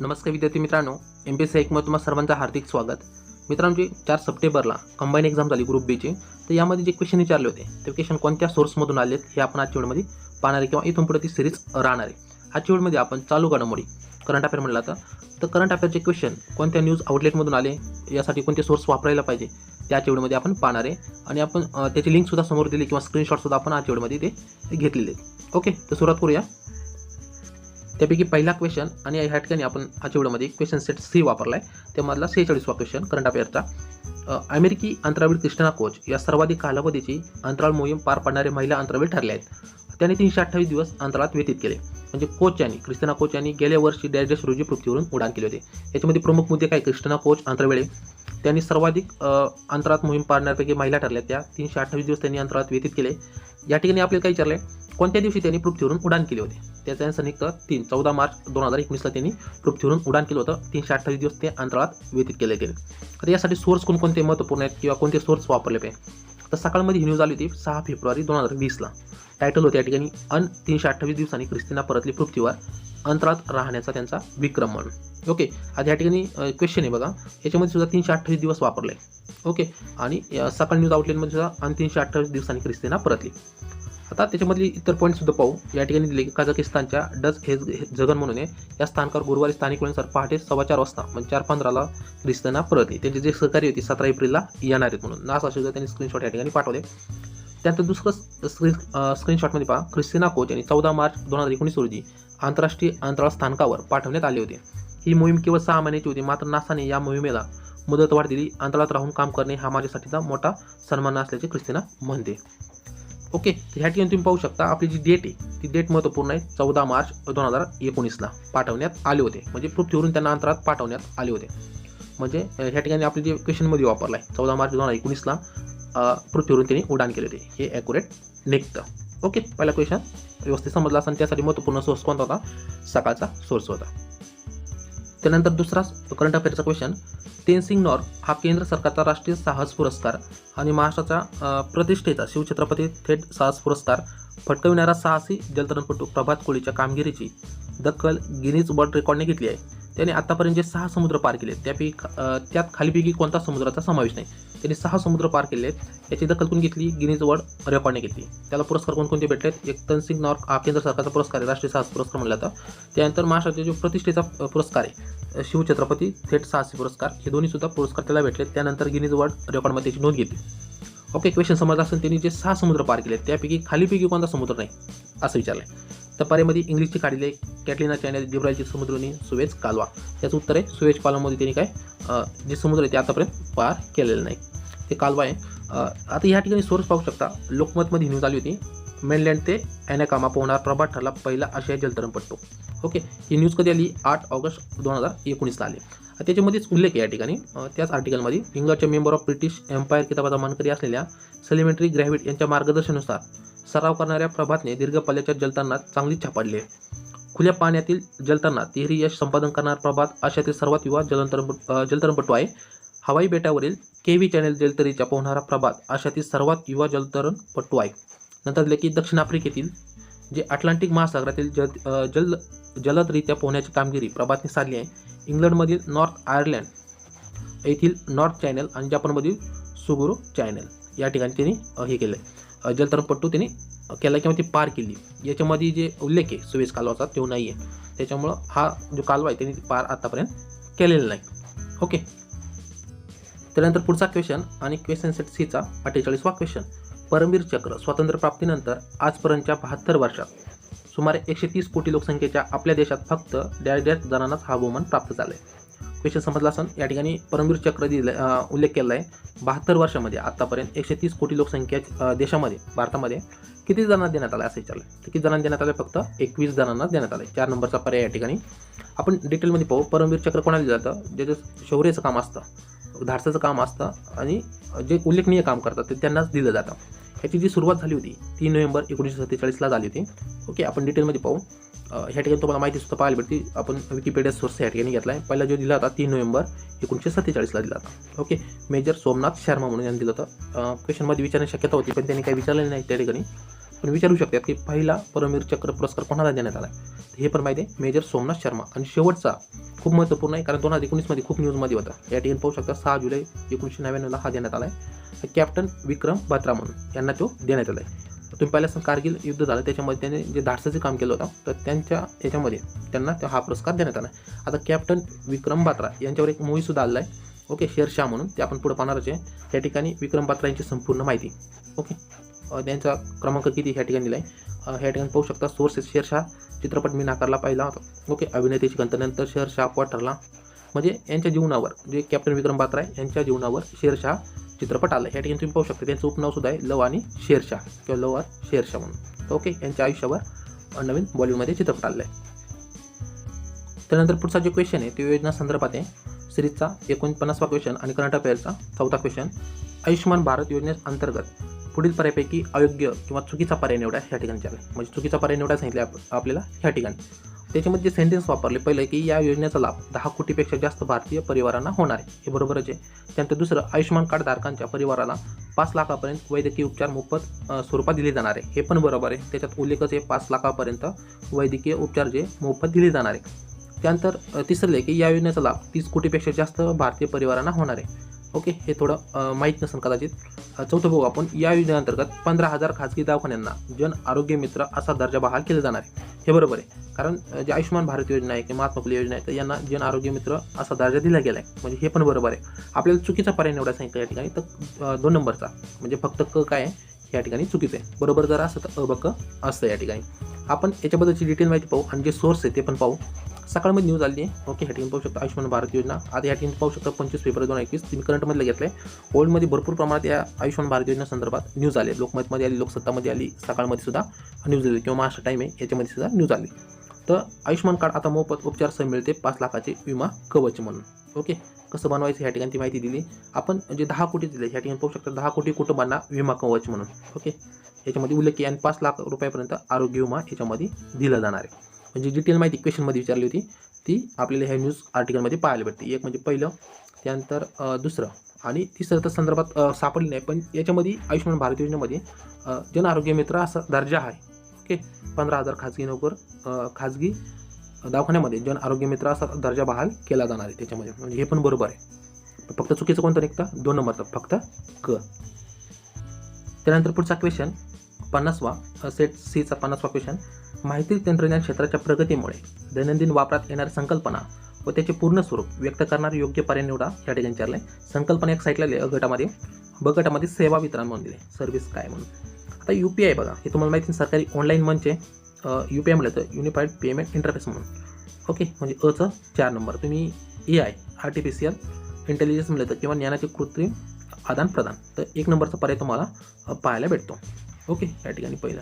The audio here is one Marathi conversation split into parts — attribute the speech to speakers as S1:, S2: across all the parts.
S1: नमस्कार विद्यार्थी मित्रांनो, MPSC मध्ये तुम्हा सर्वांचं हार्दिक स्वागत. मित्रांनो, जी 4 सप्टेंबरला कंबाईन एक्झाम झाली ग्रुप बीची, तर यामध्ये जे क्वेश्चन विचारले होते ते क्वेश्चन कोणत्या सोर्समधून आलेत हे आपण आजच्या व्हिडिओमध्ये पाहणार आहे किंवा इथून पुढे ती सिरीज राहणार आहे. आजच्या व्हिडिओमध्ये आपण चालू घडामोडी करंट अफेअर म्हणला तर करंट अफेअरचे क्वेश्चन कोणत्या न्यूज आउटलेटमधून आले, यासाठी कोणते सोर्स वापरायला पाहिजे त्याच्या व्हिडिओमध्ये आपण पाहणार आहे. आणि आपण त्याची लिंकसुद्धा समोर दिली किंवा स्क्रीनशॉटसुद्धा आपण आजच्या व्हिडिओमध्ये ते घेतलेले आहेत. ओके, तर सुरुवात करूया. त्यापैकी पहिला क्वेश्चन आणि ह्या ठिकाणी आपण आजच्या व्हिडिओमध्ये क्वेश्चन सेट सी वापरला आहे. त्यामधला 46वा क्वेश्चन करंट अफेअरचा. अमेरिकी अंतराळवीर क्रिस्टिना कोच या सर्वाधिक कालावधीची अंतराळ मोहीम पार पाडणारे महिला अंतराळवीर ठरले आहेत. त्यांनी 328 दिवस अंतराळात व्यतीत केले. म्हणजे क्रिस्टिना कोच यांनी गेल्या वर्षी डॅश रोजी पृथ्वीवरून उड्डाण केले होते. याच्यामध्ये प्रमुख मुद्दे काय? क्रिस्टिना कोच अंतराळवेळे त्यांनी सर्वाधिक अंतराळात मोहीम पाडण्यापैकी महिला ठरल्या. त्या 328 दिवस त्यांनी अंतराळात व्यतीत केले. या ठिकाणी आपल्याला काय विचारलं आहे, कोणत्या दिवशी त्यांनी पृथ्वीवरून उड्डाण केले होते? त्याचा आन्सर निघतं 14 मार्च 2019ला त्यांनी पृथ्वीवरून उड्डाण केलं होतं. 328 दिवस ते अंतराळात व्यतीत केले गेले. तर यासाठी सोर्स कोणकोणते महत्त्वपूर्ण आहेत किंवा कोणते सोर्स वापरले पाहिजे? तर सकाळमध्ये ही न्यूज आली होती 6 फेब्रुवारी 2020ला. टायटल होते या ठिकाणी 328 दिवसांनी क्रिस्टिना परतली पृथ्वीवर, अंतराळात राहण्याचा त्यांचा विक्रम म्हणून. ओके, आता या ठिकाणी क्वेश्चन आहे बघा, याच्यामध्ये सुद्धा 328 दिवस वापरले. ओके, आणि सकाळ न्यूज आउटलेटमध्ये सुद्धा 328 दिवसांनी क्रिस्टिना परतली. आता त्याच्यामधली इतर पॉईंटसुद्धा पाहू. या ठिकाणी दिले कझाकिस्तानच्या डच हे जगन म्हणून आहे, या स्थानकावर गुरुवारी स्थानिक वेळेनुसार पहाटे 4:15 वाजता म्हणजे 4:15ला क्रिस्टिना परतली. त्यांचे जे सहकारी होती 17 एप्रिलला येणार आहेत म्हणून नासा सुद्धा त्यांनी स्क्रीनशॉट या ठिकाणी पाठवले. त्यानंतर दुसरं स्क्रीनशॉटमध्ये पहा, क्रिस्टिना कोच यांनी 14 मार्च 2019 रोजी आंतरराष्ट्रीय अंतराळ स्थानकावर पाठवण्यात आले होते. ही मोहीम केवळ 6 महिन्याची होती, मात्र नासाने या मोहिमेला मुदतवाढ दिली. अंतराळात राहून काम करणे हा माझ्यासाठीचा मोठा सन्मान असल्याचे क्रिस्टिना म्हणते. ओके, ह्या ठिकाणी तुम्ही पाहू शकता आपली जी डेट आहे ती डेट महत्त्वपूर्ण आहे. 14 मार्च 2019ला पाठवण्यात आले होते, म्हणजे पृथ्वीवरून त्यांना अंतराळात पाठवण्यात आले होते. म्हणजे ह्या ठिकाणी आपली जे क्वेश्चनमध्ये वापरला आहे 14 मार्च 2019ला पृथ्वीवरून त्यांनी उड्डाण केले होते, हे ॲक्युरेट निघतं. ओके, पहिला क्वेश्चन व्यवस्थित समजला असेल. त्यासाठी महत्त्वपूर्ण सोर्स कोणता होता? सकाळचा सोर्स होता. त्यानंतर दुसरा करंट अफेअरचा क्वेश्चन, तेनसिंग नॉर्ग हा केंद्र सरकारचा राष्ट्रीय साहस पुरस्कार आणि महाराष्ट्राचा प्रतिष्ठेचा शिवछत्रपती थेट साहस पुरस्कार पटकाविणारा साहसी जलतरणपटू प्रभात कोळीच्या कामगिरीची दखल गिनीज वर्ल्ड रेकॉर्डने घेतली आहे. त्याने आतापर्यंत जे 6 समुद्र पार केले त्यात खालीपैकी कोणता समुद्राचा समावेश नाही. त्यांनी 6 समुद्र पार केले आहेत, याची दखल कोण घेतली? गिनीज वर्ल्ड रेकॉर्डने घेतली. त्याला पुरस्कार कोणकोणते भेटलेत? एक तेनसिंग नॉर्ग हा केंद्र सरकारचा पुरस्कार आहे, राष्ट्रीय साहस पुरस्कार म्हणला जातं. त्यानंतर महाराष्ट्राचा जो प्रतिष्ठेचा पुरस्कार आहे शिवछत्रपती थेट साहसी पुरस्कार, हे दोन्ही सुद्धा पुरस्कार त्याला भेटलेत. त्यानंतर गिनीज वर्ल्ड रेकॉर्डमध्ये त्याची नोंद घेतली. ओके, क्वेश्चन समजला असेल. त्यांनी जे 6 समुद्र पार केले त्यापैकी खालीपैकी कोणता समुद्र नाही असं विचारलं आहे. तर पर्यामध्ये इंग्लिशची खाडी लेक, कॅटलिना चॅनल, जिब्राल्टरची समुद्रधुनी, सुएझ कालवा. त्याचं उत्तर आहे सुएझ कालवामध्ये त्यांनी काय जे समुद्र आहे ते आतापर्यंत पार केलेलं नाही, ते कालवा आहे. आता ह्या ठिकाणी सोर्स पाहू शकता. लोकमतमध्ये न्यूज आली होती, मेनलँड ते ॲनाकामा पोहणार प्रभात ठरला पहिला आशियाई जलतरणपटू. ओके, ही न्यूज कधी आली? 8 ऑगस्ट 2019ला आली. त्याच्यामध्येच उल्लेख आहे या ठिकाणी त्याच आर्टिकलमध्ये, इंग्लंडच्या मेंबर ऑफ ब्रिटिश एम्पायर किताबाचा मानकरी असलेल्या सलिमेंटरी ग्रॅव्हिट यांच्या मार्गदर्शनानुसार सराव करणाऱ्या प्रभातने दीर्घ पल्ल्याच्या जलतरणात चांगलीच छाप पाडली आहे. खुल्या पाण्यातील जलतरणात तिहेरी यश संपादन करणारा प्रभात आशियातील सर्वात युवा जलतरणपटू आहे. हवाई बेटावरील केव्ही चॅनल जलतरीच्या पोहणारा प्रभात आशियातील सर्वात युवा जलतरणपटू आहे. नंतर दिले की दक्षिण आफ्रिकेतील जे अटलांटिक महासागरातील जलदरित्या पोहण्याची कामगिरी प्रभातने साधली आहे. इंग्लंडमधील नॉर्थ आयर्लंड येथील नॉर्थ चॅनल आणि जपानमधील सुगुरू चॅनल या ठिकाणी त्यांनी हे केलं आहे, जलतरणपटू त्यांनी केला किंवा ती पार केली. याच्यामध्ये जे उल्लेख आहे सुएझ कालवाचा तो नाही आहे, त्याच्यामुळं हा जो कालवा आहे त्यांनी पार आतापर्यंत केलेला नाही. ओके, त्यानंतर पुढचा क्वेश्चन आणि क्वेश्चन सेट सीचा 48वा क्वेश्चन, परमवीर चक्र स्वातंत्र्यप्राप्तीनंतर आजपर्यंतच्या 72 वर्षात सुमारे 130 कोटी लोकसंख्येच्या आपल्या देशात फक्त डॅश जणांनाच हा बहुमान प्राप्त झाला आहे. क्वेश्चन समजला असेल. या ठिकाणी परमवीर चक्र उल्लेख केला आहे. 72 वर्षामध्ये आतापर्यंत 130 कोटी लोकसंख्या देशामध्ये भारतामध्ये किती जणांना देण्यात आलं असं विचारलं. तर किती जणांना देण्यात आलं? फक्त 21 जणांना देण्यात आलं. 4 नंबरचा पर्याय या ठिकाणी आपण डिटेलमध्ये पाहू. परमवीर चक्र कोणाला दिलं जातं? ज्याचं शौर्याचं काम असतं, धाडसाचं काम असतं आणि जे उल्लेखनीय काम करतात ते त्यांनाच दिलं जातं. ह्याची जी सुरुवात झाली होती 3 नोव्हेंबर 1947ला झाली होती. ओके, आपण डिटेलमध्ये पाहू. ह्या ठिकाणी तुम्हाला माहिती सुद्धा पाहायला भेटते. आपण विकिपीडिया सोर्स या ठिकाणी घेतला आहे. पहिला जो दिला होता 3 नोव्हेंबर 1947ला दिला होता. ओके, मेजर सोमनाथ शर्मा म्हणून यांनी दिलं होतं. क्वेश्चनमध्ये विचारण्याची शक्यता होती पण त्यांनी काही विचारलेलं नाही त्या ठिकाणी, पण विचारू शकतात की पहिला परमवीर चक्र पुरस्कार कोणाला देण्यात आला. हे पण माहिती आहे मेजर सोमनाथ शर्मा. आणि शेवटचा खूप महत्त्वपूर्ण आहे, कारण 2019मध्ये खूप न्यूजमध्ये होता. या ठिकाणी पाहू शकता 6 जुलै 1999ला हा देण्यात आला आहे. कॅप्टन विक्रम बत्रा म्हणून यांना तो देण्यात आला आहे. तुम्ही पाहिलं असं कारगिल युद्ध झालं, त्याच्यामध्ये त्यांनी जे धाडसाचे काम केलं होतं, तर त्यांच्या याच्यामध्ये त्यांना हा पुरस्कार देण्यात आला आहे. आता कॅप्टन विक्रम बत्रा यांच्यावर एक मूवीसुद्धा आलेला आहे, ओके, शेरशाह म्हणून. ते आपण पुढे पाहणारच आहे. त्या ठिकाणी विक्रम बत्रा यांची संपूर्ण माहिती, ओके, त्यांचा क्रमांक किती ह्या ठिकाणी दिला आहे. ह्या ठिकाणी पाहू शकता सोर्सेस. शेरशाह चित्रपट मी नाकारला पाहिला होता, ओके, अभिनेत्याची गंतनंतर शेरशाह अपवाद ठरला. म्हणजे यांच्या जीवनावर, जे कॅप्टन विक्रम बत्रा यांच्या जीवनावर शेरशाह चित्रपट आला. ह्या ठिकाणी तुम्ही पाहू शकता त्यांचं उपनाव सुद्धा आहे लव आणि शेरशाह किंवा लव आणि शेरशाह म्हणून. ओके, यांच्या आयुष्यावर नवीन बॉलिवूडमध्ये चित्रपट आलेला आहे. त्यानंतर पुढचा जे क्वेश्चन आहे ते योजना संदर्भात आहे. सिरीजचा 49वा क्वेश्चन आणि करंट अफेअरचा 4था क्वेश्चन. आयुष्यमान भारत योजनेअंतर्गत पुढील पर्यायापैकी अयोग्य किंवा चुकीचा पर्याय निवडा ह्या ठिकाणी चालेल. म्हणजे चुकीचा पर्याय निवडा सांगितले आपल्याला ह्या ठिकाणी. त्याच्यामध्ये जे सेंटेन्स वापरले, पहिलं की या योजनेचा लाभ 10 कोटीपेक्षा जास्त भारतीय परिवारांना होणार आहे, हे बरोबरच आहे. त्यानंतर दुसरं, आयुष्यमान कार्ड धारकांच्या परिवाराला 5 लाखापर्यंत वैद्यकीय उपचार मोफत स्वरूपात दिले जाणार आहे, हे पण बरोबर आहे. त्याच्यात उल्लेखच आहे 5 लाखापर्यंत वैद्यकीय उपचार जे मोफत दिले जाणार आहे. त्यानंतर तिसरं आहे की या योजनेचा लाभ 30 कोटीपेक्षा जास्त भारतीय परिवारांना होणार आहे. ओके, हे थोडं माहीत नसेल कदाचित. चौथं बघू आपण. या योजनेअंतर्गत 15,000 खाजगी दवाखान्यांना जन आरोग्य मित्र असा दर्जा बहाल केला जाणार आहे, हे बरोबर आहे. कारण जे आयुष्यमान भारत योजना आहे किंवा महात्मा फुले योजना आहे, तर यांना जन आरोग्य मित्र असा दर्जा दिला गेला आहे, म्हणजे हे पण बरोबर आहे. आपल्याला चुकीचा पर्याय निवडायचा सांगितलं या ठिकाणी, तर 2 नंबरचा, म्हणजे फक्त क काय आहे या ठिकाणी चुकीचं आहे. बरोबर जर असं तर अ ब क असतं या ठिकाणी. आपण याच्याबद्दलची डिटेल माहिती पाहू आणि जे सोर्स आहे ते पण पाहू. सकाळमध्ये न्यूज आली आहे, ओके, ह्या ठिकाणी पाहू शकता आयुष्यमान भारत योजना. आता या ठिकाणी पाहू शकता 25 फेब्रुवारी 2021 तुम्ही करंटमधलं घेतलं आहे. ओल्डमध्ये भरपूर प्रमाणात या आयुष्यमान भारत योजना संदर्भात न्यूज आले. लोकमतमध्ये आली, लोकसत्तामध्ये आली, सकाळमध्ये सुद्धा न्यूज आली किंवा महाराष्ट्र टाईम आहे याच्यामध्ये सुद्धा न्यूज आली. तर आयुष्यमान कार्ड आता मोफत उपचार मिळते 5 लाखाचे विमा कवच म्हणून. ओके, कसं बनवायचं ह्या ठिकाणी ती माहिती दिली. आपण जे 10 कोटी दिले ह्या ठिकाणी पाहू शकता 10 कोटी कुटुंबांना विमा कवच म्हणून. ओके, याच्यामध्ये उल्लेख आहे आणि 5 लाख रुपयापर्यंत आरोग्य विमा याच्यामध्ये दिला जाणार आहे. म्हणजे डिटेल माहिती क्वेश्चनमध्ये विचारली होती ती आपल्याला ह्या न्यूज आर्टिकलमध्ये पाहायला भेटते. एक म्हणजे पहिलं, त्यानंतर दुसरं आणि तिसरं तर संदर्भात सापडली नाही, पण याच्यामध्ये आयुष्यमान भारत योजनेमध्ये जन आरोग्य मित्र असा दर्जा आहे. ओके, 15,000 खाजगी दवाखान्यामध्ये जन आरोग्य मित्र असा दर्जा बहाल केला जाणार आहे त्याच्यामध्ये, म्हणजे हे पण बरोबर आहे. फक्त चुकीचं कोणतं निघतं 2 नंबरचं, फक्त क. त्यानंतर पुढचा क्वेश्चन 50वा सेट सीचा 50वा क्वेश्चन. माहिती तंत्रज्ञान क्षेत्राच्या प्रगतीमुळे दैनंदिन वापरात येणाऱ्या संकल्पना व त्याचे पूर्ण स्वरूप व्यक्त करणारे योग्य पर्याय निवडा ह्या ठिकाणी विचारलं आहे. संकल्पना एक साईडला अ गटामध्ये, ब गटामध्ये सेवा वितरण म्हणून दिले, सर्व्हिस काय म्हणून. आता UPI बघा, हे तुम्हाला माहिती सरकारी ऑनलाईन मंच आहे. UPI म्हटलं तर युनिफाईड पेमेंट इंटरफेस म्हणून. ओके, म्हणजे अचं 4 नंबर. तुम्ही AI आर्टिफिशियल इंटेलिजन्स म्हटलं तर किंवा ज्ञानाचे कृत्रिम आदान प्रदान, तर 1 नंबरचा पर्याय तुम्हाला पाहायला भेटतो. ओके, या ठिकाणी पहिला.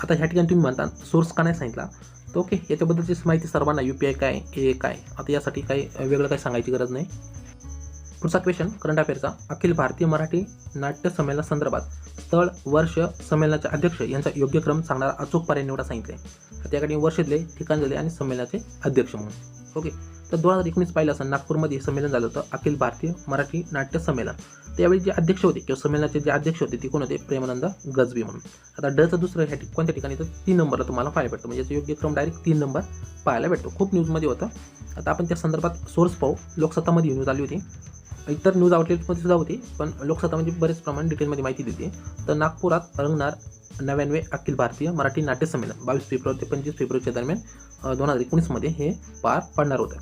S1: आता ह्या ठिकाणी तुम्ही म्हणता सोर्स का नाही सांगितला, तर ओके, याच्याबद्दलची माहिती सर्वांना UPI काय हे काय, आता यासाठी काही वेगळं काही सांगायची गरज नाही. पुढचा क्वेश्चन करंट अफेअरचा. अखिल भारतीय मराठी नाट्य संमेलन संदर्भात स्थळ, वर्ष, संमेलनाचे अध्यक्ष यांचा योग्य क्रम सांगणारा अचूक पर्याय निवडा सांगितले. त्याकडे वर्ष दिले, ठिकाण दिले आणि संमेलनाचे अध्यक्ष म्हणून. ओके, तर 2019 पाहिलं असं नागपूरमध्ये संमेलन झालं होतं अखिल भारतीय मराठी नाट्य संमेलन. त्यावेळी जे अध्यक्ष होते किंवा संमेलनाचे जे अध्यक्ष होते ते कोण होते, प्रेमानंद गजबी म्हणून. आता डचं दुसरं ह्या कोणत्या ठिकाणी तर 3 नंबरला तुम्हाला पाहायला भेटतं, म्हणजे याचा योग्य क्रम डायरेक्ट 3 नंबर पाहायला भेटतो. खूप न्यूजमध्ये होतं. आता आपण त्या संदर्भात सोर्स पाहू. लोकसत्तामध्ये न्यूज आली होती, इतर न्यूज आउटलेटमध्ये सुद्धा होती, पण लोकसत्ता म्हणजे बरेच प्रमाण डिटेलमध्ये माहिती देते. तर नागपुरात रंगणार 99वे अखिल भारतीय मराठी नाट्य संमेलन 22 फेब्रुवारी ते 25 फेब्रुवारीच्या दरम्यान 2019मध्ये हे पार पडणार होतं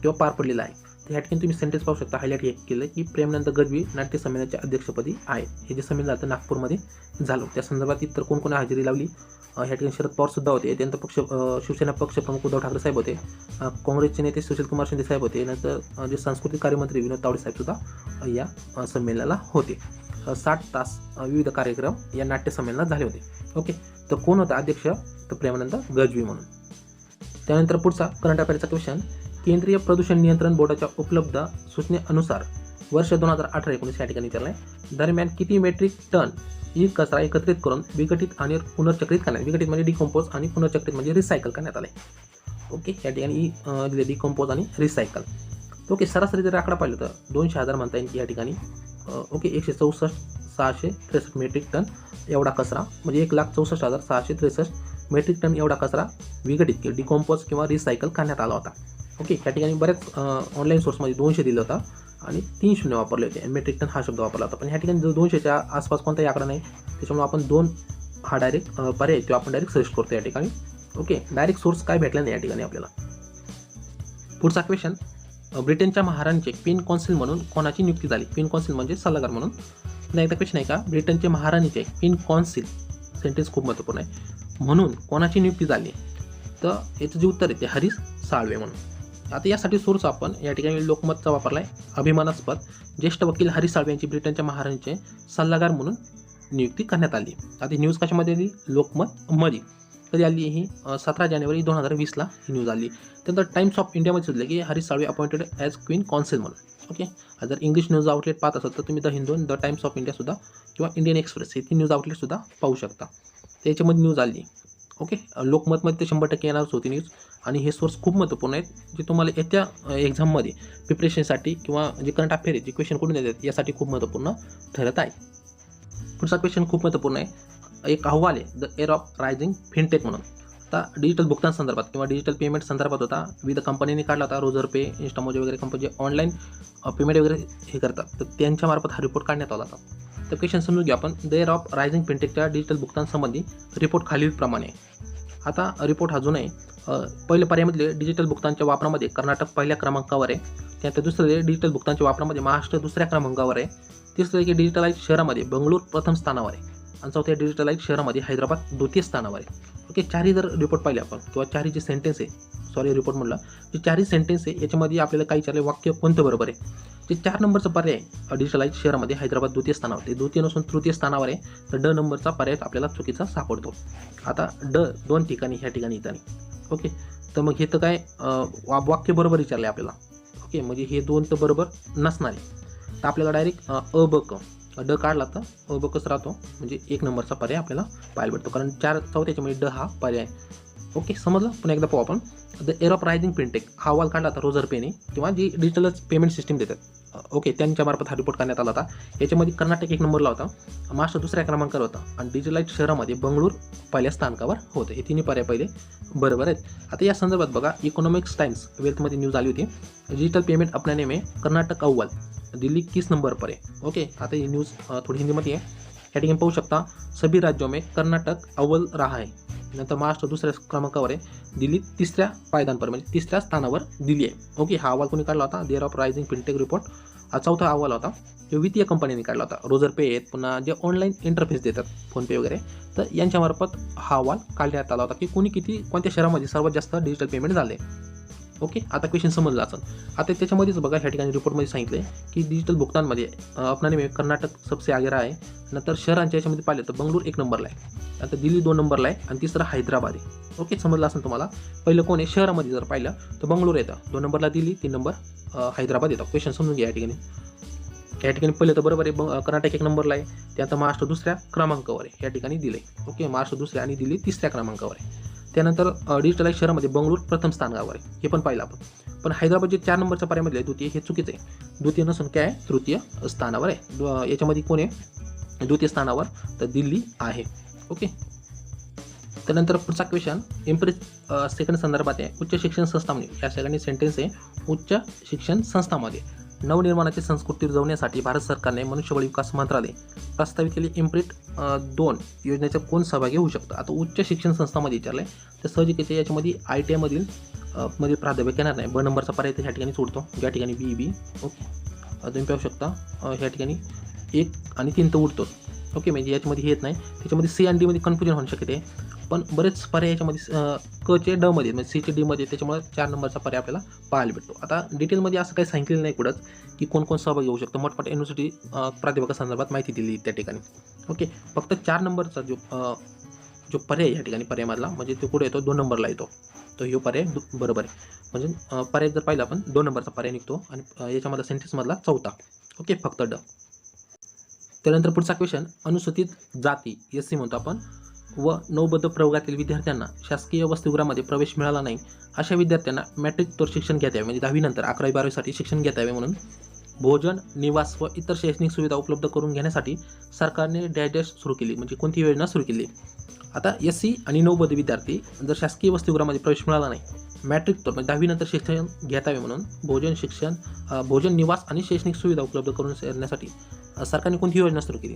S1: किंवा पार पडलेलं आहे. तर ह्या ठिकाणी तुम्ही सेंटेन्स पाहू शकता, हायलाईट हे केलं की प्रेमानंद गजबी नाट्य संमेलनाच्या अध्यक्षपदी आहे. हे जे संमेलन झालं नागपूरमध्ये झालं, त्या संदर्भात इतर कोण कोणी हजेरी लावली, ह्या ठिकाणी शरद पवार सुद्धा होते, त्यानंतर शिवसेना पक्ष प्रमुख उद्धव ठाकरे साहेब होते, काँग्रेसचे नेते सुशीलकुमार शिंदे साहेब होते, नंतर जे सांस्कृतिक कार्यमंत्री विनोद तावडे साहेब सुद्धा या संमेलनाला होते. 60 तास विविध कार्यक्रम या नाट्य संमेलनात झाले होते. ओके, तर कोण होता अध्यक्ष, तर प्रेमानंद गजबी म्हणून. त्यानंतर पुढचा करंट अफेअरचा क्वेश्चन. केंद्रीय प्रदूषण नियंत्रण बोर्डाच्या उपलब्ध सूचनेनुसार वर्ष 2018-19 या ठिकाणी विचारलं आहे, दरम्यान किती मेट्रिक टन ही कचरा एकत्रित करून विघटित आणि पुनर्चक्रित करण्यात, विघटित म्हणजे डिकम्पोज आणि पुनर्चक्रित म्हणजे रिसायकल करण्यात आले. ओके, या ठिकाणी डिकम्पोज आणि रिसायकल. ओके, सरासरी जर आकडा पाहिलं तर 200,000 म्हणता येईल या ठिकाणी. ओके, 164,663 मेट्रिक टन एवढा कचरा, म्हणजे 1,64,663 मेट्रिक टन एवढा कचरा विघटित डिकॉम्पोज किंवा रिसायकल करण्यात आला होता. ओके, या ठिकाणी बऱ्याच ऑनलाईन सोर्समध्ये 200 दिलं होतं आणि 3 शून्य वापरले होते आणि मेट्रिक टन हा शब्द वापरला होता. पण ह्या ठिकाणी जो 200च्या आसपास कोणताही आकडा नाही, त्याच्यामुळे आपण 2 हा डायरेक्ट पर्याय तो आपण डायरेक्ट सर्च करतो या ठिकाणी. ओके, डायरेक्ट सोर्स काय भेटला नाही या ठिकाणी आपल्याला. पुढचा क्वेश्चन, ब्रिटनच्या महाराणीचे क्वीन कौन्सिल म्हणून कोणाची नियुक्ती झाली? क्वीन कौन्सिल म्हणजे सल्लागार म्हणून. पुन्हा एकदा क्वेश्चन आहे का, ब्रिटनचे महाराणीचे क्वीन कौन्सिल, सेंटेन्स खूप महत्त्वपूर्ण आहे, म्हणून कोणाची नियुक्ती झाली? तर याचं जे उत्तर आहे ते हरीश साळवे म्हणून. आता यासाठी सोर्स आपण या ठिकाणी लोकमतचा वापरला आहे. अभिमानास्पद ज्येष्ठ वकील हरीश साळवे यांची ब्रिटनच्या महाराणीचे सल्लागार म्हणून नियुक्ती करण्यात आली. आता ही न्यूज कशामध्ये आली? लोकमतमध्ये. कधी आली ही? 17 जानेवारी 2020ला ही न्यूज आली. त्यानंतर टाइम्स ऑफ इंडियामध्ये सुचले की Harish Salve appointed as queen counsel म्हणून. ओके, जर इंग्लिश न्यूज आउटलेट पाहत असाल तर तुम्ही the Hindu, the Times of इंडियासुद्धा किंवा इंडियन एक्सप्रेस हे 3 न्यूज आउटलेटसुद्धा पाहू शकता. त्याच्यामध्ये न्यूज आली. ओके, लोकमतमध्ये ते 100% येणारच होती न्यूज. आणि हे सोर्स खूप महत्त्वपूर्ण आहेत, जे तुम्हाला येत्या एक्झाममध्ये प्रिपरेशनसाठी किंवा जे करंट अफेअर आहे, जे क्वेश्चन कुठून येतात यासाठी खूप महत्त्वपूर्ण ठरत आहे. पुढचा क्वेश्चन खूप महत्त्वपूर्ण आहे. एक अहवाल आहे the era of rising fintech म्हणून. आता डिजिटल भुगतान संदर्भात किंवा डिजिटल पेमेंट संदर्भात होता. विविध कंपनीने काढला होता. रोजर पे, इन्स्टामोजे वगैरे कंपनी जे ऑनलाईन पेमेंट वगैरे हे करतात, तर त्यांच्यामार्फत हा रिपोर्ट काढण्यात आला होता. तर क्वेश्चन समजून घ्या आपण. द एअर ऑफ रायझिंग फिनटेकच्या डिजिटल भुगतान संबंधी रिपोर्ट खालीलप्रमाणे. आता रिपोर्ट हा जुना आहे. पहिल्या पर्यायामधले डिजिटल भुगतानच्या वापरामध्ये कर्नाटक पहिल्या क्रमांकावर आहे. त्यानंतर दुसरे डिजिटल भुगतानच्या वापरामध्ये महाराष्ट्र दुसऱ्या क्रमांकावर आहे. तिसरं की डिजिटलाइज शहरामध्ये बंगळूर प्रथम स्थानावर आहे. आणि चौथ्या डिजिटलाइज शहरामध्ये हैदराबाद द्वितीय स्थानावर आहे. ओके, चारही जर रिपोर्ट पाहिले आपण किंवा चारही जे सेंटेन्स आहे, सॉरी रिपोर्ट म्हणलं, जे चारही सेंटेन्स आहे याच्यामध्ये आपल्याला काही चारले वाक्य कोणतं बरोबर आहे? जे 4 नंबरचं पर्याय डिजिटलाइज शहरामध्ये हैदराबाद द्वितीय स्थानावर, ते द्वितीय नसून तृतीय स्थानावर आहे. तर ड नंबरचा पर्याय आपल्याला चुकीचा सापडतो. आता ड 2 ठिकाणी ह्या ठिकाणी इथं. ओके, तर मग हे तर काय वाक्य बरोबर विचारले आपल्याला. ओके, म्हणजे हे 2 तर बरोबर नसणार आहे. तर आपल्याला डायरेक्ट अ ब क ड काढला तर अ ब कच राहतो, म्हणजे 1 नंबरचा पर्याय आपल्याला पाहायला भेटतो, कारण 4 चौथ्याच्यामुळे ड हा पर्याय. ओके, समजलं? पुन्हा एकदा पाहू आपण. The era of rising fintech हा अहवाल काढला होता रोजर पेने किंवा जी डिजिटल पेमेंट सिस्टीम देतात. ओके, त्यांच्यामार्फत हा रिपोर्ट करण्यात आला होता. याच्यामध्ये कर्नाटक 1 नंबरला होता, महाराष्ट्र दुसऱ्या क्रमांकावर होता आणि डिजिटलाइज शहरामध्ये बंगळूर पहिल्या स्थानकावर होतं. हे तिन्ही पर्याय पहिले बरोबर आहेत. आता या संदर्भात बघा, इकॉनॉमिक्स टाइम्स वेल्थमध्ये न्यूज आली होती. डिजिटल पेमेंट अपनाने में कर्नाटक अव्वल, दिल्ली 30 नंबर पर है. ओके, आता ही न्यूज़ थोड़ी हिंदीमध्ये आहे. या ठिकाणी पाहू शकता, सभी राज्यों में कर्नाटक अव्वल रहा है. नंतर महाराष्ट्र दुसऱ्या क्रमांकावर आहे, दिल्ली तिसऱ्या पायदानपर म्हणजे तिसऱ्या स्थानावर दिल्ली आहे. ओके, हा अहवाल कोणी काढला होता? There of rising fintech report. हा चौथा अहवाल होता, जो वित्तीय कंपनीने काढला होता. रोजर पे आहेत, पुन्हा जे ऑनलाईन इंटरफेस देतात फोनपे वगैरे, तर यांच्यामार्फत हा अहवाल काढण्यात आला होता की कोणत्या शहरामध्ये सर्वात जास्त डिजिटल पेमेंट झाले. ओके, आता क्वेश्चन समजला असेल. आता त्याच्यामध्येच बघा, ह्या ठिकाणी रिपोर्टमध्ये सांगितलं आहे की डिजिटल भुगतानमध्ये अपनाने में कर्नाटक सबसे आगे रहा आहे. नंतर शहरांच्या याच्यामध्ये पाहिलं तर बंगळूर 1 नंबरला आहे, नंतर दिल्ली 2 नंबरला आहे आणि तिसरा हैदराबाद आहे. ओके, समजलं असेल तुम्हाला. पहिलं कोण आहे? शहरामध्ये जर पाहिलं तर बंगळूर येतं, 2 नंबरला दिल्ली, 3 नंबर हैदराबाद येतं. क्वेश्चन समजून घ्या. या ठिकाणी पहिलं तर बरोबर आहे, कर्नाटक 1 नंबरला आहे. त्यानंतर महाराष्ट्र दुसऱ्या क्रमांकावर आहे, या ठिकाणी दिले. ओके, महाराष्ट्र दुसऱ्या आणि दिल्ली तिसऱ्या क्रमांकावर आहे. त्यानंतर डिजिटलाइज शहरामध्ये बंगळूर प्रथम स्थानावर आहे, हे पण पाहिलं आपण. पण हैदराबाद जे 4 नंबरच्या पर्यायामध्ये आहे द्वितीय, हे चुकीचं आहे. द्वितीय नसून काय आहे? तृतीय स्थानावर आहे. याच्यामध्ये कोण आहे द्वितीय स्थानावर? तर दिल्ली आहे. ओके, त्यानंतर पुढचा क्वेश्चन इम्प्रेस सेकंड संदर्भात आहे. उच्च शिक्षण संस्थांमध्ये, या सगळ्यांनी सेंटेन्स आहे, उच्च शिक्षण संस्थांमध्ये नवनिर्माणाची संस्कृती रुजवण्यासाठी भारत सरकारने मनुष्यबळ विकास मंत्रालय प्रस्तावित केली इम्प्रिट 2 योजनेचा कोण सहभागी होऊ शकतं? आता उच्च शिक्षण संस्थांमध्ये विचारलं आहे, तर सहजिकच याच्यामध्ये ITI मधील प्राध्यापक येणार नाही. ब नंबरचा पर्याय ह्या ठिकाणी सोडतो, या ठिकाणी BE. ओके, तुम्ही पाहू शकता ह्या ठिकाणी 1 आणि 3 तर उडतोच. ओके, म्हणजे याच्यामध्ये हे येत नाही. त्याच्यामध्ये C आणि D मध्ये कन्फ्युजन होऊ शकते, पण बरेच पर्याय याच्यामध्ये क चे ड मध्ये, म्हणजे C चे D मध्ये, त्याच्यामुळे 4 नंबरचा पर्याय आपल्याला पाहायला भेटतो. आता डिटेलमध्ये असं काही सांगितलेलं नाही कुठंच की कोण सहभागी होऊ शकतं. मोठमोठ्या युनिव्हर्सिटी प्राध्यापकासंदर्भात माहिती दिली त्या ठिकाणी. ओके, फक्त 4 नंबरचा जो पर्याय या ठिकाणी पर्यायमधला, म्हणजे तो कुठे येतो? 2 नंबरला येतो. तो हे पर्याय बरोबर आहे. म्हणजे पर्याय जर पाहिला आपण 2 नंबरचा पर्याय निघतो आणि याच्यामधला सेंटेन्समधला चौथा. ओके, फक्त ड. त्यानंतर पुढचा क्वेश्चन, अनुसूचित जाती SC म्हणतो आपण व नवबद्ध प्रवर्गातील विद्यार्थ्यांना शासकीय वसतिगृहामध्ये प्रवेश मिळाला नाही, अशा विद्यार्थ्यांना मॅट्रिकतोर शिक्षण घेता यावे, म्हणजे 10वी नंतर 11वी 12वीसाठी शिक्षण घेता यावे म्हणून भोजन, निवास व इतर शैक्षणिक सुविधा उपलब्ध करून घेण्यासाठी सरकारने डॅश डॅश सुरू केली, म्हणजे कोणती योजना सुरू केली? आता SC आणि नववधू विद्यार्थी जर शासकीय वसतिगृहामध्ये प्रवेश मिळाला नाही, मॅट्रिक म्हणजे 10वी नंतर शिक्षण घेतावे म्हणून भोजन निवास आणि शैक्षणिक सुविधा उपलब्ध करून देण्यासाठी सरकारने कोणती योजना सुरू केली?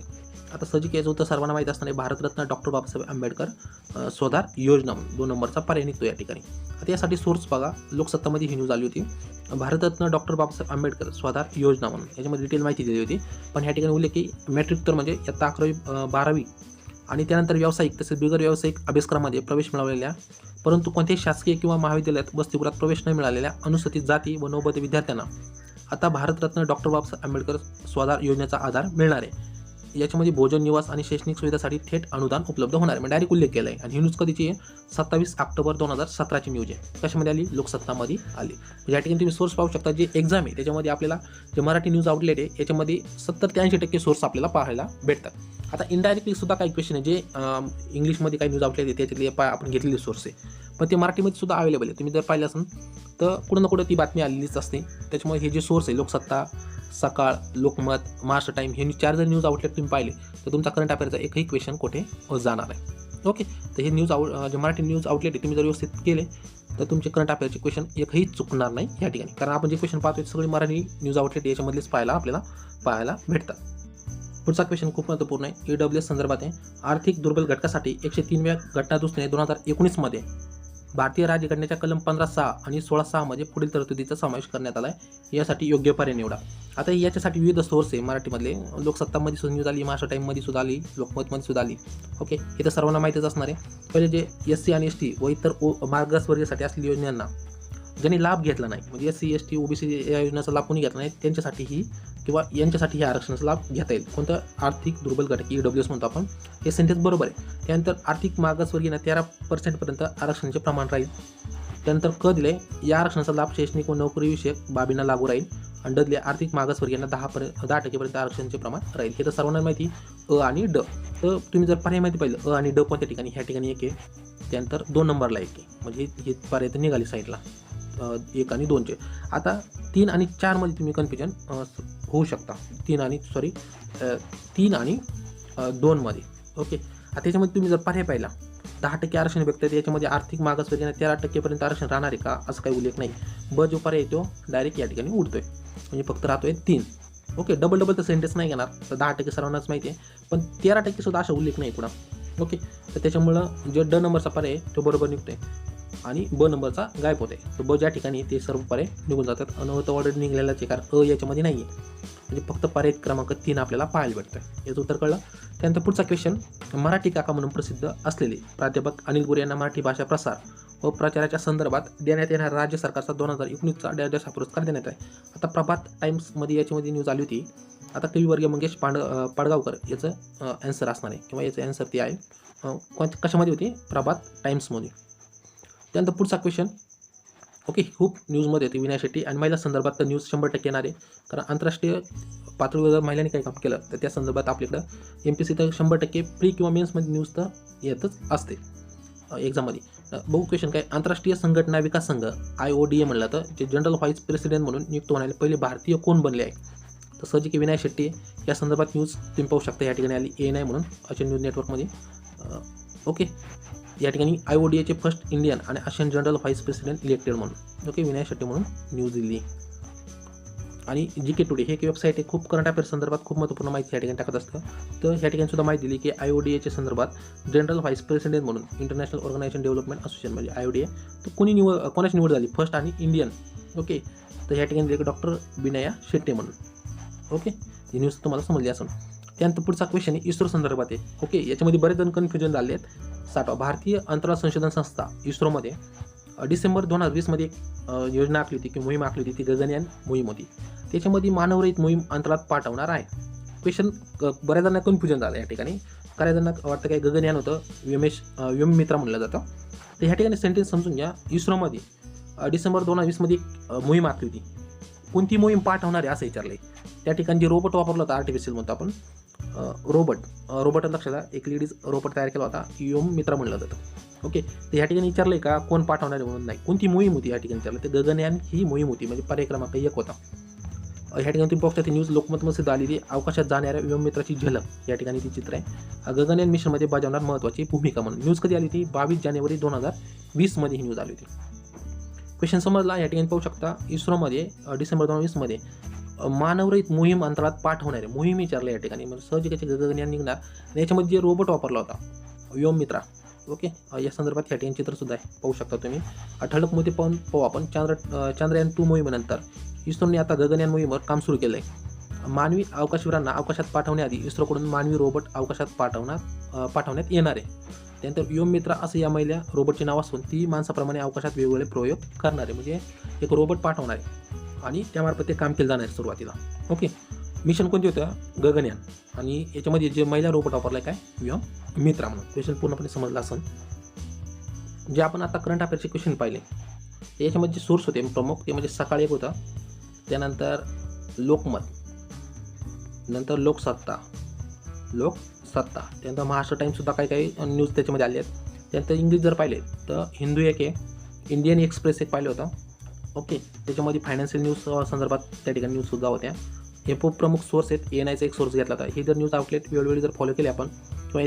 S1: आता साहजिक याचं उत्तर सर्वांना माहीत असणारे भारतरत्न डॉक्टर बाबासाहेब आंबेडकर स्वधार योजना म्हणून 2 नंबरचा पर्याय निघतो या ठिकाणी. आता यासाठी सोर्स बघा, लोकसत्तामध्ये ही न्यूज आली होती. भारतरत्न डॉक्टर बाबासाहेब आंबेडकर स्वधार योजना म्हणून याच्यामध्ये डिटेल माहिती दिली होती. पण ह्या ठिकाणी उल्लेख की मॅट्रिक म्हणजे इयत्ता 11वी 12वी आणि त्यानंतर व्यावसायिक तसेच बिगर व्यावसायिक अभ्यासक्रमामध्ये प्रवेश मिळवलेल्या परंतु कोणत्याही शासकीय किंवा महाविद्यालयात वसतिगृहात प्रवेश न मिळालेल्या अनुसूचित जाती व नववधू विद्यार्थ्यांना आता भारतरत्न डॉक्टर बाबासाहेब आंबेडकर स्वधार योजनेचा आधार मिळणार आहे. याच्यामध्ये भोजन निवास आणि शैक्षणिक सुविधासाठी थेट अनुदान उपलब्ध होणार आहे. म्हणजे डायरेक्ट उल्लेख केला आहे. आणि ही न्यूज कधीची आहे? 27 ऑक्टोबर 2017ची न्यूज आहे. कशामध्ये आली? लोकसत्तामध्ये आली. म्हणजे या ठिकाणी तुम्ही सोर्स पाहू शकता. जे एक्झाम आहे त्याच्यामध्ये आपल्याला जे मराठी न्यूज आउटलेट आहे याच्यामध्ये 70 ते 80% सोर्स आपल्याला पाहायला भेटतात. आता इनडायरेक्टली सुद्धा काही क्वेश्चन आहे जे इंग्लिशमध्ये काही न्यूज आउटलेट आहे त्याच्यातले आपण घेतलेले सोर्स आहे, पण ते मराठीमध्ये सुद्धा अवेलेबल आहे. तुम्ही जर पाहिलं असेल तर कुठं ना कुठं ती बातमी आलेलीच असते. त्याच्यामुळे हे जे सोर्स आहे लोकसत्ता, सकाळ, लोकमत, महाराष्ट्र टाइम हे 4 जर न्यूज आउटलेट तुम्ही पाहिले तर तुमचा करंट अफेअरचा एकही क्वेश्चन कुठे जाणार आहे. ओके, तर हे जे मराठी न्यूज आउटलेट आहे तुम्ही जर व्यवस्थित केले तर तुमचे करंट अफेअरचे क्वेश्चन एकही चुकणार नाही या ठिकाणी. कारण आपण जे क्वेश्चन पाहतोय सगळे मराठी न्यूज आउटलेट याच्यामधलेच आपल्याला पाहायला भेटतात. पुढचा क्वेश्चन खूप महत्त्वपूर्ण आहे. EWS संदर्भात आहे. आर्थिक दुर्बल घटकासाठी 103व्या घटनादुरुस्तीने 2019 मध्ये भारतीय राज्यघटनेच्या कलम 15.6 आणि 16.6 मध्ये पुढील तरतुदीचा समावेश करण्यात आला आहे. यासाठी योग्य पर्याय निवडा. आता याच्यासाठी विविध सोर्स आहे मराठीमधले. लोकसत्तामध्ये सुद्धा न्यूज आली, महाराष्ट्र टाइममध्ये सुद्धा आली, लोकमतमध्ये सुद्धा आली. ओके, हे तर सर्वांना माहितीच असणार आहे. पहिले जे SC आणि ST व इतर मागासवर्गीयासाठी असलेल्या योजनांना ज्यांनी लाभ घेतला नाही, म्हणजे SC ST OBC या योजनेचा लाभ कोणी घेतला नाही त्यांच्यासाठी ही किंवा यांच्यासाठी हे आरक्षणाचा लाभ घेता येईल. कोणतं? आर्थिक दुर्बल घटक EWS म्हणतो आपण. हे सेंटेन्स बरोबर आहे. त्यानंतर आर्थिक मागासवर्गीयांना 13% पर्यंत आरक्षणाचे प्रमाण राहील. त्यानंतर क दिले, या आरक्षणाचा लाभ शैक्षणिक व नोकरीविषयक बाबींना लागू राहील. आणि ड दिले, आर्थिक मागासवर्गीयांना 10% पर्यंत आरक्षणाचे प्रमाण राहील. हे तर सर्वांना माहिती अ आणि ड. तर तुम्ही जर पर्याय माहिती पाहिलं अ आणि ड कोणत्या ठिकाणी, ह्या ठिकाणी 1 आहे, त्यानंतर 2 नंबरला 1 आहे, म्हणजे हे पर्याय तर निघाली साईडला 1 आणि 2चे. आता 3 आणि 4 मध्ये तुम्ही कन्फ्युजन होऊ शकता. 3 आणि 2 मध्ये. ओके, आता त्याच्यामध्ये तुम्ही जर पर्याय पाहिला 10% आरक्षण व्यक्त आहे, याच्यामध्ये आर्थिक मागासवर्गीयांना 13% पर्यंत आरक्षण राहणार आहे का असं काही उल्लेख नाही. ब जो पर्याय तो डायरेक्ट या ठिकाणी उडतोय, म्हणजे फक्त राहतोय 3. ओके, डबल तर सेंटेन्स नाही घेणार. तर 10% सर्वांनाच माहिती आहे, पण 13% सुद्धा असा उल्लेख नाही कुणा. ओके, तर त्याच्यामुळं जे ड नंबरचा पर्याय तो बरोबर निघतोय आणि ब नंबरचा गायब होते. तर ब ज्या ठिकाणी ते सर्व पर्याय निघून जातात. अनवत ऑर्डर निघालेलाच आहे, कारण अ याच्यामध्ये नाही आहे. म्हणजे फक्त पर्याय क्रमांक 3 आपल्याला पाहायला भेटतोय. याचं उत्तर कळलं. त्यानंतर पुढचा क्वेश्चन, मराठी काका म्हणून प्रसिद्ध असलेले प्राध्यापक अनिल गोरे यांना मराठी भाषा प्रसार व प्रचाराच्या संदर्भात देण्यात येणारा राज्य सरकारचा 2019चा डॅश हा पुरस्कार देण्यात आहे. आता प्रभात टाइम्समध्ये याच्यामध्ये न्यूज आली होती. आता कविवर्गीय मंगेश पाडगावकर याचं ॲन्सर असणार आहे, किंवा याचं ॲन्सर ते आहे कशामध्ये होती? प्रभात टाइम्समध्ये. त्यानंतर पुढचा क्वेश्चन, ओके, खूप न्यूजमध्ये येते. विनय शेट्टी आणि महिला संदर्भात तर न्यूज 100% येणार आहे, कारण आंतरराष्ट्रीय पातळीवर जर महिलांनी काही काम केलं तर त्या संदर्भात आपल्याकडं MPSC तर 100% प्री किंवा मेन्समध्ये न्यूज तर येतच असते एक्झाममध्ये. बघू क्वेश्चन काय, आंतरराष्ट्रीय संघटना विकास संघ IODA म्हणलं तर जे जनरल व्हाईस प्रेसिडेंट म्हणून नियुक्त होणारे पहिले भारतीय कोण बनले आहे? तर सहजिक विनय शेट्टी. या संदर्भात न्यूज तुम्ही पाहू शकता या ठिकाणी आली ANI म्हणून अशा न्यूज नेटवर्कमध्ये. ओके, या ठिकाणी IODAचे फर्स्ट इंडियन आणि Asian general vice president elected म्हणून. ओके, विनय शेट्टी म्हणून न्यूज दिली. आणि GK टुडे हे एक वेबसाईट आहे, खूप करंट अफेअर्स संदर्भात खूप महत्त्वपूर्ण माहिती या ठिकाणी टाकत असतं. तर ह्या ठिकाणी सुद्धा माहिती दिली की IODAच्या संदर्भात जनरल व्हाईस प्रेसिडेंट म्हणून इंटरनॅशनल ऑर्गनायझेशन डेव्हलपमेंट असोसिएशन म्हणजे IODA तर कोणाची निवड झाली? फर्स्ट आणि इंडियन. ओके, तर ह्या ठिकाणी डॉक्टर विनया शेट्टी म्हणून. ओके, ही न्यूज तुम्हाला समजली असेल. त्यानंतर पुढचा क्वेश्चन आहे इस्रो संदर्भात आहे. ओके, याच्यामध्ये बरेच जण कन्फ्युजन झाले आहेत. 60वा भारतीय अंतराळ संशोधन संस्था इस्रोमध्ये डिसेंबर 2020 मध्ये योजना आखली होती की मोहीम आखली होती, ती गगनयान मोहीम होती. त्याच्यामध्ये मानवरहित मोहीम अंतराळात पाठवणार आहे. क्वेश्चन बऱ्याच जणांना कन्फ्युजन झालं या ठिकाणी. काही जणांना वाटतं काय गगनयान होतं, व्योममित्र म्हणलं जातं. तर ह्या ठिकाणी सेंटेन्स समजून घ्या. इस्रोमध्ये डिसेंबर 2020 मध्ये मोहीम आखली होती. कोणती मोहीम पाठवणार आहे असं विचारलंय. त्या ठिकाणी जे रोबोट वापरला होता, आर्टिफिशियल म्हणतो आपण रोबोट लक्षात, एक लेडीज रोबोट तयार केला होता, व्योममित्र म्हणलं जातं. ओके, तर ह्या ठिकाणी विचारलंय का कोण पाठवणार आहे म्हणून नाही, कोणती मोहीम होती या ठिकाणी विचारलं. तर गगनयान ही मोहीम होती, म्हणजे पर्याय क्रमांक 1 होता. ह्या ठिकाणी तुम्ही पाहू शकता ती न्यूज लोकमतमध्ये सुद्धा आलेली अवकाशात जाणाऱ्या व्योममित्राची झलक या ठिकाणी ती चित्र आहे. गगनयान मिशनमध्ये बजावणार महत्त्वाची भूमिका म्हणून न्यूज कधी आली ती 22 जानेवारी 2020 मध्ये ही न्यूज आली होती. क्वेश्चन समजला. या ठिकाणी पाहू शकता इस्रोमध्ये डिसेंबर 2020 मानवरहित मोहीम अंतराळात पाठवणारे मोहीम विचारले या ठिकाणी. म्हणजे सहजिकचे गगनयान निघणार आणि याच्यामध्ये जे रोबोट वापरला होता व्योममित्रा. ओके, या संदर्भात या ठिकाणी चित्रसुद्धा आहे, पाहू शकता तुम्ही. ठळक मध्ये पाहू आपण चांद्रयान 2 मोहिमेनंतर इस्रोने आता गगनयान मोहिमेवर काम सुरू केलं आहे. मानवी अवकाशवीरांना अवकाशात पाठवण्याआधी इस्रोकडून मानवी रोबोट अवकाशात पाठवण्यात येणार आहे. त्यानंतर व्योममित्रा असं या महिला रोबोटचे नाव असून ती माणसाप्रमाणे अवकाशात वेगवेगळे प्रयोग करणार आहे. म्हणजे एक रोबोट पाठवणार आहे आणि त्यामार्फत ते काम केलं जाणार आहे सुरुवातीला. ओके, मिशन कोणते होतं? गगनयान. आणि याच्यामध्ये जे महिला रोबोट वापरला आहे काय? व्योममित्रा म्हणून. क्वेश्चन पूर्णपणे समजला असेल. जे आपण आता करंट अफेअरचे क्वेश्चन पाहिले याच्यामध्ये जे सोर्स होते प्रमुख ते म्हणजे सकाळ एक होता, त्यानंतर लोकमत, नंतर लोकसत्ता, त्यानंतर महाराष्ट्र टाइम्ससुद्धा काही न्यूज त्याच्यामध्ये आले आहेत. त्यानंतर इंग्लिश जर पाहिले तर हिंदू एक आहे, इंडियन एक्सप्रेस एक पाहिलं होतं. ओके, त्याच्यामध्ये फायनान्शियल न्यूज संदर्भात त्या ठिकाणी न्यूजसुद्धा होत्या. हे खूप प्रमुख सोर्स आहेत. ANIचा एक सोर्स घेतला होता. हे जर न्यूज आउटलेट वेळोवेळी जर फॉलो केले आपण किंवा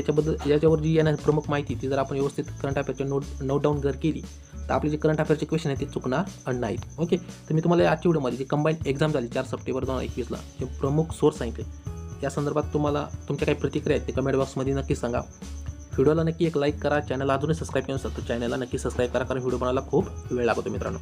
S1: याच्यावर जी येणारी प्रमुख माहिती ती जर आपण व्यवस्थित करंट अफेअरचे नोट डाऊन जर केली तर आपले जे करंट अफेअरचे क्वेश्चन आहेत ते चुकणार नाहीत. ओके, तर मी तुम्हाला आजच्या व्हिडिओमध्ये जी कंबाईंड एक्झाम झाली 4 सप्टेंबर 2021ला जे प्रमुख सोर्स सांगितले या संदर्भात तुम्हाला तुमच्या काही प्रतिक्रिया आहेत ते कमेंट बॉक्समध्ये नक्की सांगा. व्हिडिओला नक्की एक लाईक करा. चॅनल अजूनही सबस्क्राईब केलं नसेल तर चॅनलला नक्की सबस्क्राईब करा, कारण व्हिडिओ बनायला खूप वेळ लागतो मित्रांनो.